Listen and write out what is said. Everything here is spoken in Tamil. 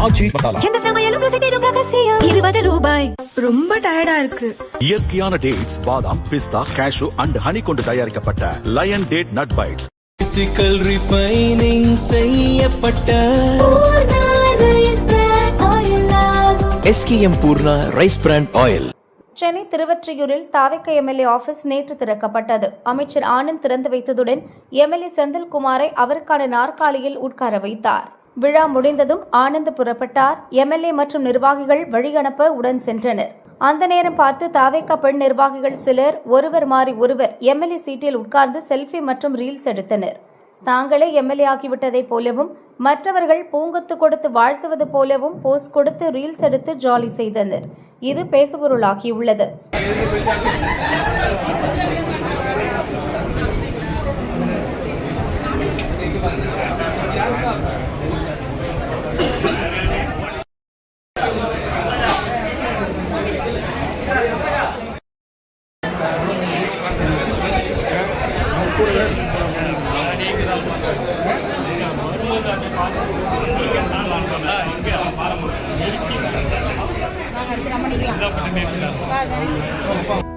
ஆச்சி மசாலா. எந்த சமையலும் ருசி தேடும் ரகசியம். 20 ரூபாய். ரொம்ப டயர்டா இருக்கு. இயற்கையான டேட்ஸ், பாதாம், பிஸ்தா, கேஷு அண்ட் ஹனி கொண்டு தயாரிக்கப்பட்ட lion date nut bites. Physical refining செய்யப்பட்ட SKM Poorna rice brand oil. Chennai திருவொற்றியூரில் தாவேக எம்எல்ஏ ஆபீஸ் நேற்று திறக்கப்பட்டது. அமைச்சர் ஆனந்த் திறந்து வைத்ததுடன் எம்எல்ஏ செந்தில்குமாரை அவருக்கான நாற்காலியில் உட்கார வைத்தார். விழா முடிந்ததும் ஆனந்த் புறப்பட்டார். எம்எல்ஏ மற்றும் நிர்வாகிகள் வழியனுப்ப உடன் சென்றனர். அந்த நேரம் பார்த்து தாவேக பெண் நிர்வாகிகள் சிலர் ஒருவர் மாறி ஒருவர் எம்எல்ஏ சீட்டில் உட்கார்ந்து செல்ஃபி மற்றும் ரீல்ஸ் எடுத்தனர். தாங்களே எம்எல்ஏ ஆகிவிட்டதைப் போலவும் மற்றவர்கள் பூங்கொத்து கொடுத்து வாழ்த்துவது போலவும் போஸ்ட் கொடுத்து ரீல்ஸ் எடுத்து ஜாலி செய்தனர். இது பேசுபொருளாகியுள்ளது. நம்ம